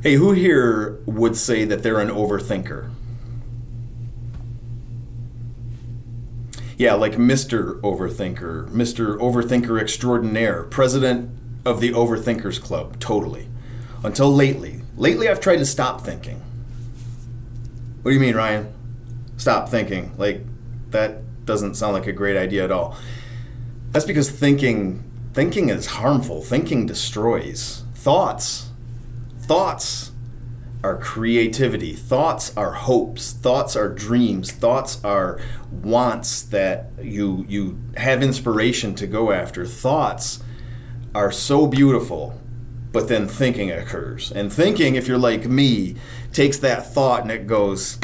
Hey, who here would say that they're an overthinker? Yeah, like Mr. Overthinker, Mr. Overthinker Extraordinaire, president of the Overthinkers Club, totally. Until lately. Lately, I've tried to stop thinking. What do you mean, Ryan? Stop thinking. Like, that doesn't sound like a great idea at all. That's because thinking is harmful. Thinking destroys. Thoughts are creativity. Thoughts are hopes. Thoughts are dreams. Thoughts are wants that you have inspiration to go after. Thoughts are so beautiful, but then thinking occurs. And thinking, if you're like me, takes that thought and it goes,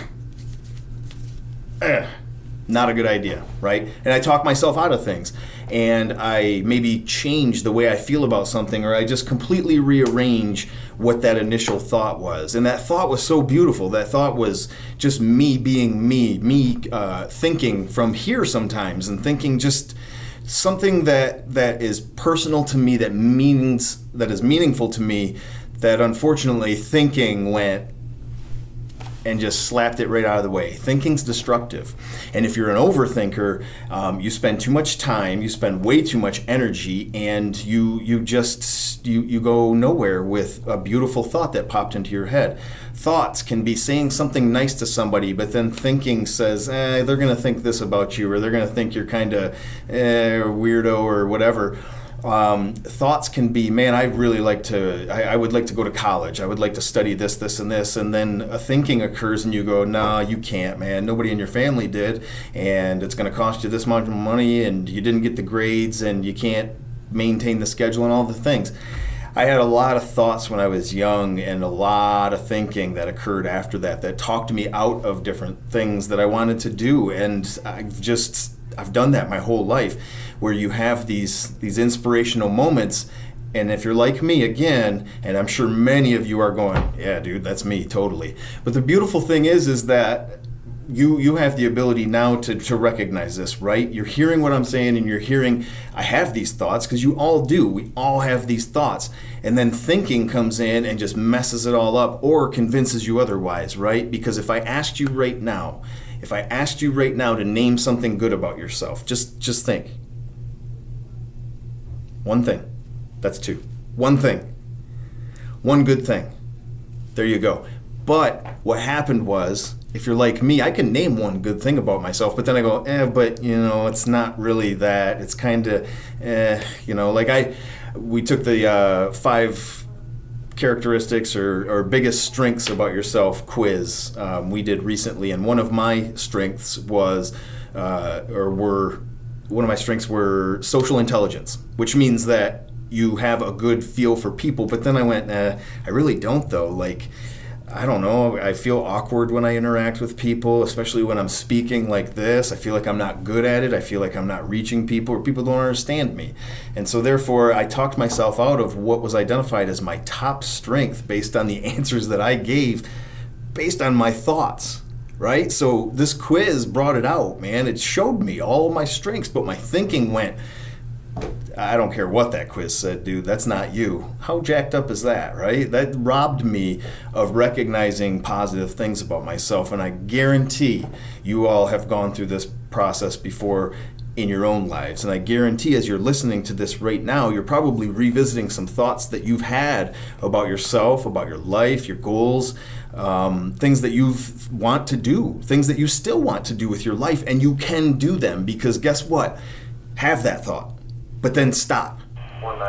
not a good idea, right? And I talk myself out of things. And I maybe change the way I feel about something, or I just completely rearrange what that initial thought was. And that thought was so beautiful. That thought was just me being me thinking from here sometimes, and thinking just something that is personal to me, that is meaningful to me, that unfortunately thinking went and just slapped it right out of the way. Thinking's destructive. And if you're an overthinker, you spend too much time, you spend way too much energy, and you go nowhere with a beautiful thought that popped into your head. Thoughts can be saying something nice to somebody, but then thinking says, they're going to think this about you, or they're going to think you're kind of weirdo or whatever. Thoughts can be, man, I would like to go to college. I would like to study this, and this. And then a thinking occurs and you go, nah, you can't, man. Nobody in your family did. And it's going to cost you this much money, and you didn't get the grades, and you can't maintain the schedule and all the things. I had a lot of thoughts when I was young, and a lot of thinking that occurred after that talked me out of different things that I wanted to do. And I've done that my whole life, where you have these inspirational moments. And if you're like me, again, and I'm sure many of you are going, yeah, dude, that's me, totally. But the beautiful thing is that you have the ability now to recognize this, right? You're hearing what I'm saying, and you're hearing, I have these thoughts, because you all do. We all have these thoughts. And then thinking comes in and just messes it all up, or convinces you otherwise, right? Because if I asked you right now to name something good about yourself, just think. One thing. That's two. One thing. One good thing. There you go. But what happened was, if you're like me, I can name one good thing about myself, but then I go, but it's not really that. It's kind of, we took the 5 characteristics or biggest strengths about yourself quiz we did recently, and one of my strengths was were social intelligence, which means that you have a good feel for people. But then I went, I really don't though. Like, I don't know, I feel awkward when I interact with people, especially when I'm speaking like this. I feel like I'm not good at it. I feel like I'm not reaching people, or people don't understand me. And so therefore, I talked myself out of what was identified as my top strength based on the answers that I gave, based on my thoughts, right? So this quiz brought it out, man. It showed me all of my strengths, but my thinking went, I don't care what that quiz said, dude, that's not you. How jacked up is that, right? That robbed me of recognizing positive things about myself. And I guarantee you all have gone through this process before in your own lives. And I guarantee as you're listening to this right now, you're probably revisiting some thoughts that you've had about yourself, about your life, your goals, things that you want to do, things that you still want to do with your life. And you can do them, because guess what? Have that thought. But then stop.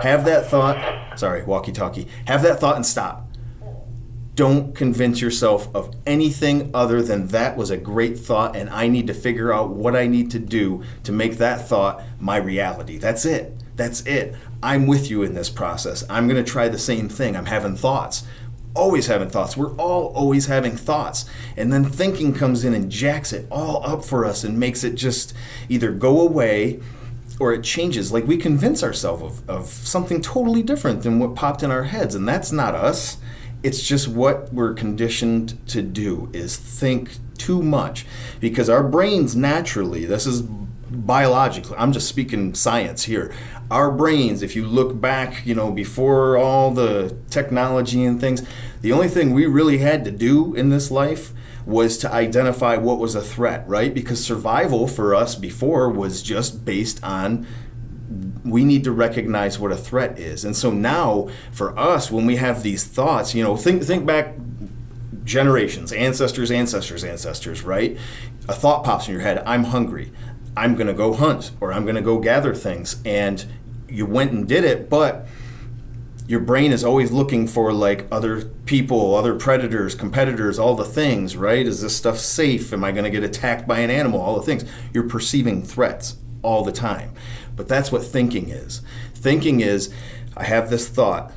Have that thought. Sorry, walkie-talkie. Have that thought and stop. Don't convince yourself of anything other than that was a great thought, and I need to figure out what I need to do to make that thought my reality. That's it. That's it. I'm with you in this process. I'm going to try the same thing. I'm having thoughts. Always having thoughts. We're all always having thoughts. And then thinking comes in and jacks it all up for us and makes it just either go away, or it changes. Like, we convince ourselves of something totally different than what popped in our heads, and that's not us. It's just what we're conditioned to do, is think too much, because our brains naturally, this is biologically, I'm just speaking science here. Our brains, if you look back, before all the technology and things, the only thing we really had to do in this life was to identify what was a threat, right? Because survival for us before was just based on we need to recognize what a threat is. And so now for us, when we have these thoughts, think back generations, ancestors, right? A thought pops in your head, I'm hungry. I'm going to go hunt, or I'm going to go gather things. And you went and did it, but your brain is always looking for like other people, other predators, competitors, all the things, right? Is this stuff safe? Am I going to get attacked by an animal? All the things. You're perceiving threats all the time. But that's what thinking is. Thinking is, I have this thought.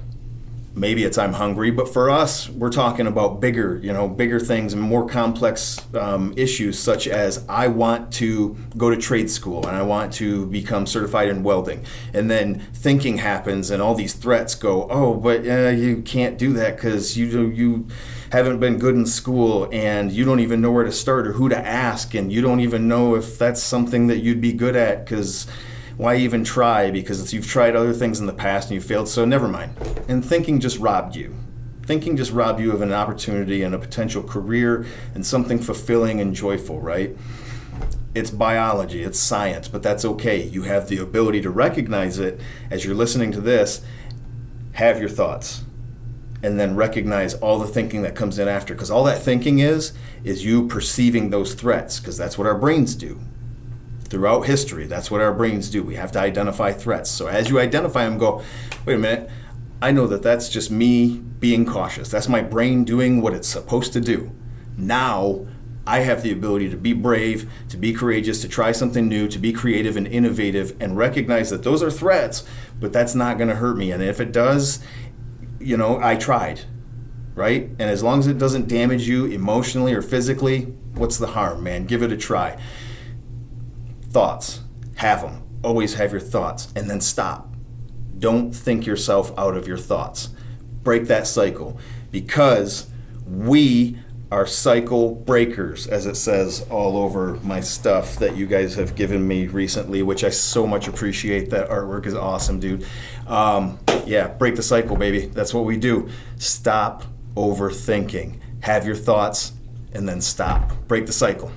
Maybe it's I'm hungry, but for us, we're talking about bigger things and more complex issues, such as I want to go to trade school and I want to become certified in welding. And then thinking happens and all these threats go, oh, but you can't do that because you haven't been good in school and you don't even know where to start or who to ask, and you don't even know if that's something that you'd be good at, because why even try? Because you've tried other things in the past and you failed, so never mind. And thinking just robbed you. Thinking just robbed you of an opportunity and a potential career and something fulfilling and joyful, right? It's biology, it's science, but that's okay. You have the ability to recognize it as you're listening to this. Have your thoughts, and then recognize all the thinking that comes in after, because all that thinking is you perceiving those threats, because that's what our brains do. Throughout history, that's what our brains do. We have to identify threats. So as you identify them, go, wait a minute, I know that that's just me being cautious. That's my brain doing what it's supposed to do. Now I have the ability to be brave, to be courageous, to try something new, to be creative and innovative, and recognize that those are threats, but that's not going to hurt me. And if it does, I tried, right? And as long as it doesn't damage you emotionally or physically, what's the harm, man? Give it a try. Thoughts, have them. Always have your thoughts, and then stop. Don't think yourself out of your thoughts. Break that cycle, because we are cycle breakers, as it says all over my stuff that you guys have given me recently, which I so much appreciate. That artwork is awesome, dude. Break the cycle, baby. That's what we do. Stop overthinking. Have your thoughts, and then stop. Break the cycle.